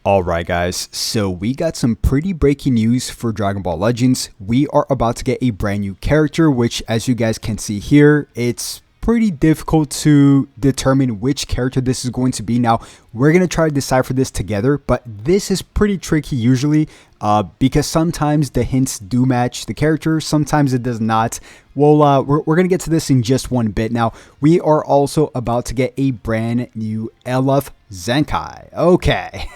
Alright guys, so we got some pretty breaking news for Dragon Ball Legends. We are about to get a brand new character, which as you guys can see here, it's pretty difficult to determine which character this is going to be. Now, we're going to try to decipher this together, but this is pretty tricky usually because sometimes the hints do match the character, sometimes it does not. Well, we're going to get to this in just one bit. Now, we are also about to get a brand new LF ZENKAI. Okay,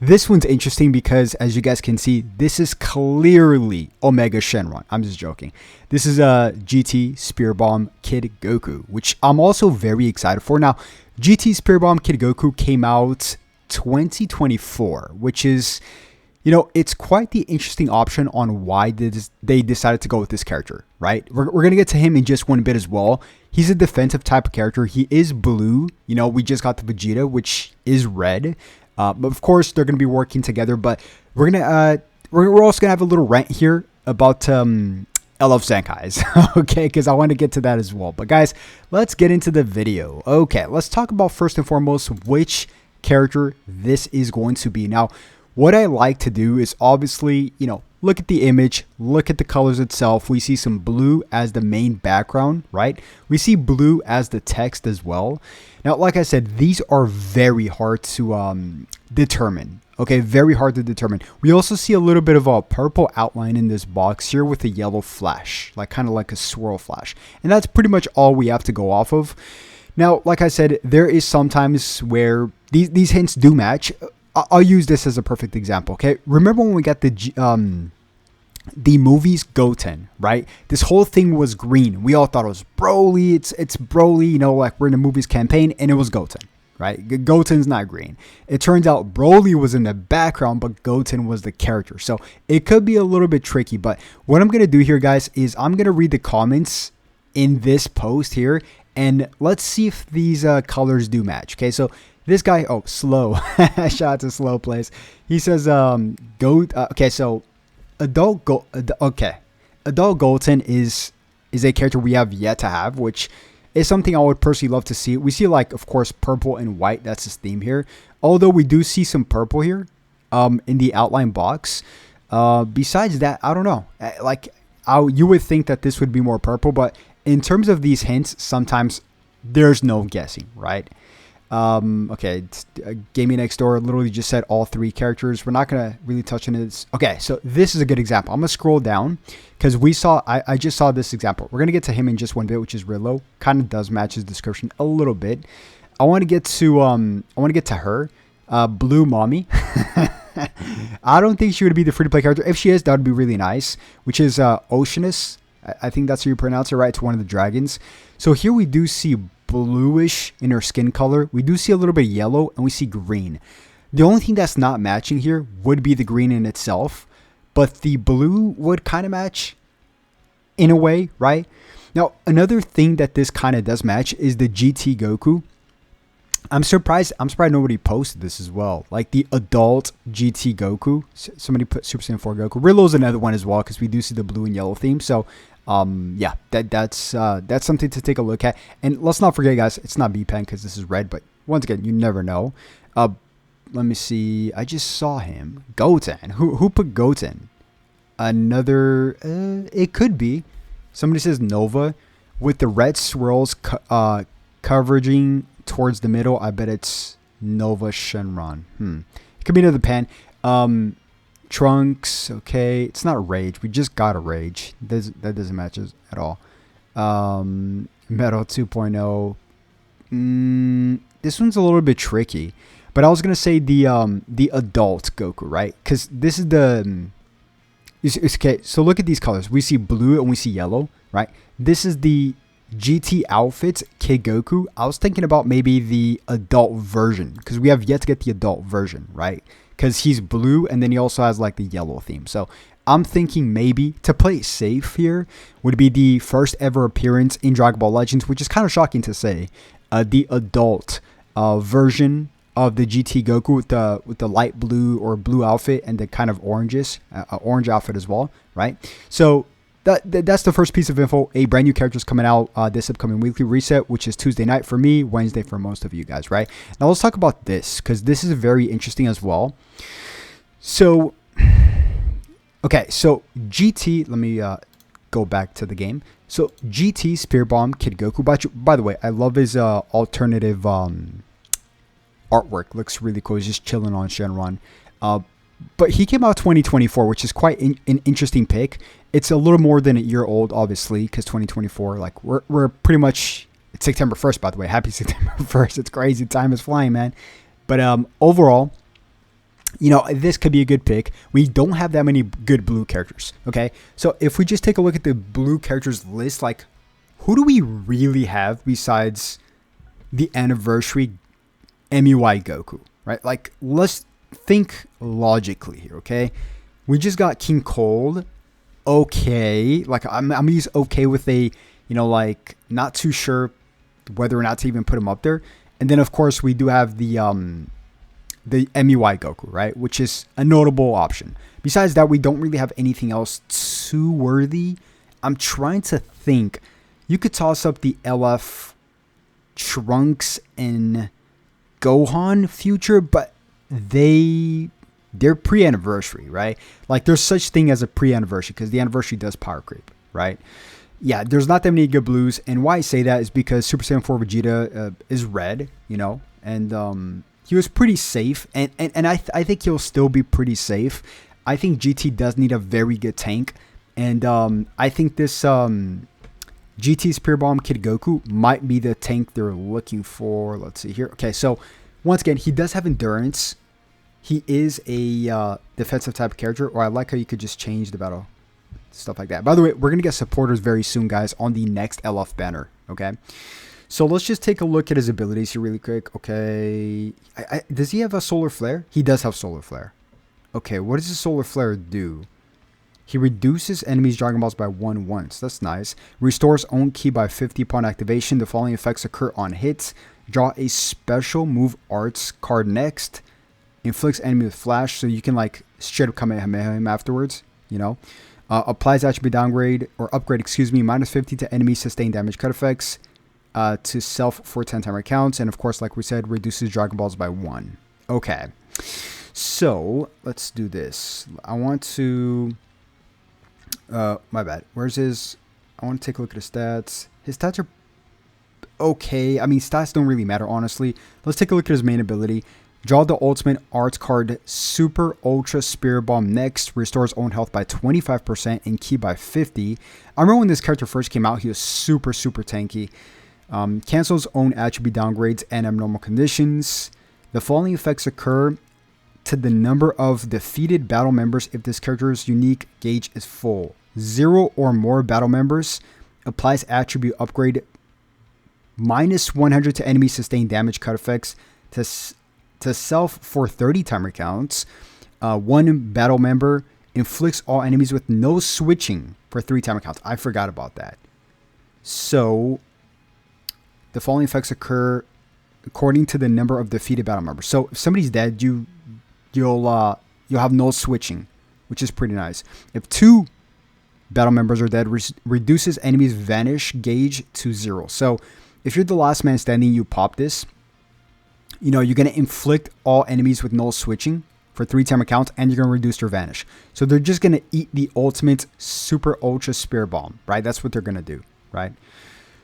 this one's interesting because as you guys can see, this is clearly Omega Shenron. I'm just joking. This is a GT Spirit Bomb Kid Goku, which I'm also very excited for. Now, GT Spirit Bomb Kid Goku came out 2024, which is, you know, it's quite the interesting option on why they decided to go with this character, right? We're going to get to him in just one bit as well. He's a defensive type of character. He is blue. You know, we just got the Vegeta, which is red. But of course, they're going to be working together. But we're also going to have a little rant here about LF ZENKAIs, okay? Because I want to get to that as well. But guys, let's get into the video. Okay, let's talk about first and foremost which character this is going to be. Now, what I like to do is obviously, you know, look at the image, look at the colors itself. We see some blue as the main background, right? We see blue as the text as well. Now, like I said, these are very hard to determine. Okay, very hard to determine. We also see a little bit of a purple outline in this box here with a yellow flash, like kind of like a swirl flash. And that's pretty much all we have to go off of. Now, like I said, there is sometimes where these hints do match. I'll use this as a perfect example, okay? Remember when we got the movies Goten, right? This whole thing was green. We all thought it was Broly. It's Broly, you know, like we're in the movies campaign, and it was Goten, right? Goten's not green. It turns out Broly was in the background, but Goten was the character. So it could be a little bit tricky, but what I'm going to do here, guys, is I'm going to read the comments in this post here, and let's see if these colors do match, okay? So this guy, oh, Slow, shout out to Slow Plays. He says, okay, so Adult Goten is a character we have yet to have, which is something I would personally love to see. We see, like, of course, purple and white. That's his theme here. Although we do see some purple here in the outline box. Besides that, I don't know. You would think that this would be more purple, but in terms of these hints, sometimes there's no guessing, right? Okay, Gaming Next Door literally just said all three characters. We're not going to really touch on this. Okay, so this is a good example. I'm going to scroll down because I just saw this example. We're going to get to him in just one bit, which is Rillo. Kind of does match his description a little bit. I want to get to her, Blue Mommy. I don't think she would be the free-to-play character. If she is, that would be really nice, which is Oceanus. I think that's how you pronounce it, right? It's one of the dragons. So here we do see bluish in her skin color. We do see a little bit of yellow, and we see green. The only thing that's not matching here would be the green in itself, but the blue would kind of match in a way, right? Now, another thing that this kind of does match is the GT Goku. I'm surprised nobody posted this as well. Like the adult GT Goku. Somebody put Super Saiyan 4 Goku. Rillo's another one as well because we do see the blue and yellow theme. So yeah, that's something to take a look at. And let's not forget, guys, it's not B-Pen because this is red, but once again, you never know. Let me see. I just saw him. Goten. Who put Goten? Another, it could be. Somebody says Nova with the red swirls coveraging towards the middle. I bet it's Nova Shenron. It could be another pen. Trunks, okay, it's not Rage. We just got a Rage. That doesn't match us at all. Metal 2.0. This one's a little bit tricky, but I was gonna say the adult Goku, right? Because this is the okay. So look at these colors. We see blue and we see yellow, right? This is the GT outfits Kid Goku. I was thinking about maybe the adult version because we have yet to get the adult version, right? Because he's blue and then he also has like the yellow theme. So I'm thinking maybe to play it safe here would be the first ever appearance in Dragon Ball Legends, which is kind of shocking to say. The adult version of the GT Goku with the light blue or blue outfit and the kind of orange outfit as well, right? So that's the first piece of info. A brand new character is coming out this upcoming weekly reset, which is Tuesday night for me, Wednesday for most of you guys, right? Now let's talk about this, because this is very interesting as well. So, okay, so GT, let me go back to the game. So GT Spear Bomb Kid Goku. By the way, I love his alternative artwork. Looks really cool. He's just chilling on Shenron. But he came out 2024, which is quite an interesting pick. It's a little more than a year old, obviously, because 2024, like we're pretty much, it's September 1st, by the way. Happy September 1st. It's crazy. Time is flying, man. But overall, you know, this could be a good pick. We don't have that many good blue characters, okay? So if we just take a look at the blue characters list, like, who do we really have besides the anniversary MUI Goku, right? Like, let's think logically here, okay? We just got King Cold. Okay. Like, I'm going to use okay with a, you know, like, not too sure whether or not to even put him up there. And then, of course, we do have the MUI Goku, right? Which is a notable option. Besides that, we don't really have anything else too worthy. I'm trying to think. You could toss up the LF Trunks and Gohan future, but they're pre-anniversary, right? Like, there's such thing as a pre-anniversary, because the anniversary does power creep, right? Yeah, there's not that many good blues. And why I say that is because Super Saiyan 4 Vegeta is red, you know, and he was pretty safe, and I think he'll still be pretty safe. I think GT does need a very good tank, and I think this GT Spear Bomb Kid Goku might be the tank they're looking for. Let's see here. Okay, so once again, he does have endurance. He is a defensive type of character, or I like how you could just change the battle, stuff like that. By the way, we're going to get supporters very soon, guys, on the next LF banner, okay? So let's just take a look at his abilities here really quick. Okay, does he have a Solar Flare? He does have Solar Flare. Okay, what does his Solar Flare do? He reduces enemies' Dragon Balls by 1 once. That's nice. Restores own ki by 50 upon activation. The following effects occur on hits. Draw a special move arts card next. Inflicts enemy with flash, so you can like straight up Kamehameha him afterwards, you know. Applies attribute downgrade or upgrade, excuse me, minus 50 to enemy sustained damage cut effects. To self for 10 timer counts, and of course, like we said, reduces Dragon Balls by 1. Okay, so let's do this. I want to my bad, where's his, I want to take a look at his stats. His stats are okay. I mean, stats don't really matter, honestly. Let's take a look at his main ability. Draw the ultimate arts card Super Ultra Spear Bomb next. Restores own health by 25% and ki by 50. I remember when this character first came out, he was super tanky. Cancels own attribute downgrades and abnormal conditions. The following effects occur to the number of defeated battle members if this character's unique gauge is full. 0 or more battle members. Applies attribute upgrade minus 100 to enemy sustained damage cut effects to self for 30 timer counts. 1 battle member inflicts all enemies with no switching for 3 timer counts. I forgot about that. So the following effects occur according to the number of defeated battle members. So if somebody's dead, you'll have no switching, which is pretty nice. If 2 battle members are dead, reduces enemies' vanish gauge to 0. So if you're the last man standing, you pop this. You know, you're going to inflict all enemies with no switching for 3 timer counts, and you're going to reduce their vanish. So they're just going to eat the ultimate Super Ultra Spear Bomb, right? That's what they're going to do, right?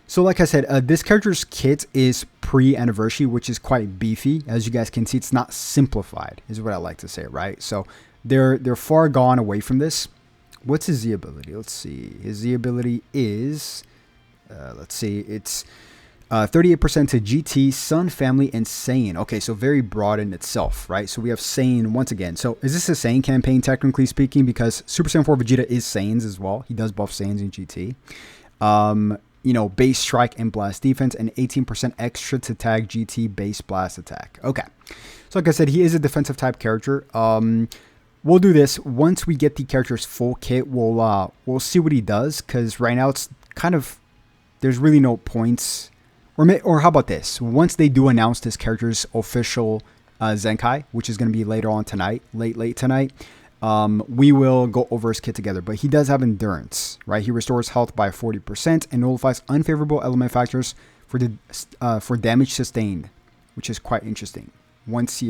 So like I said, this character's kit is pre-anniversary, which is quite beefy. As you guys can see, it's not simplified, is what I like to say, right? So they're far gone away from this. What's his Z ability? Let's see. His Z ability is, let's see, it's 38% to GT, Sun, Family, and Saiyan. Okay, so very broad in itself, right? So we have Saiyan once again. So is this a Saiyan campaign, technically speaking? Because Super Saiyan 4 Vegeta is Saiyans as well. He does buff Saiyans in GT. You know, base strike and blast defense, and 18% extra to tag GT base blast attack. Okay, so like I said, he is a defensive type character. We'll do this once we get the character's full kit. We'll see what he does, because right now it's kind of, there's really no points. Or how about this? Once they do announce this character's official ZENKAI, which is going to be later on tonight, late tonight, we will go over his kit together. But he does have endurance, right? He restores health by 40% and nullifies unfavorable element factors for damage sustained, which is quite interesting. Once he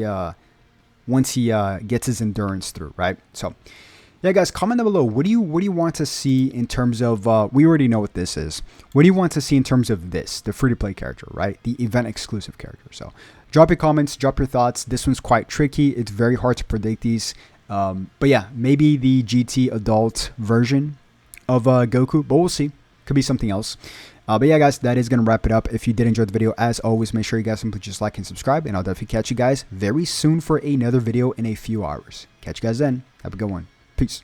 gets his endurance through, right? So, yeah, guys, comment down below. What do you want to see in terms of? We already know what this is. What do you want to see in terms of this, the free-to-play character, right? The event-exclusive character. So, drop your comments, drop your thoughts. This one's quite tricky. It's very hard to predict these. But yeah, maybe the GT adult version of Goku, but we'll see. Could be something else. But yeah, guys, that is going to wrap it up. If you did enjoy the video, as always, make sure you guys simply just like and subscribe. And I'll definitely catch you guys very soon for another video in a few hours. Catch you guys then. Have a good one. Peace.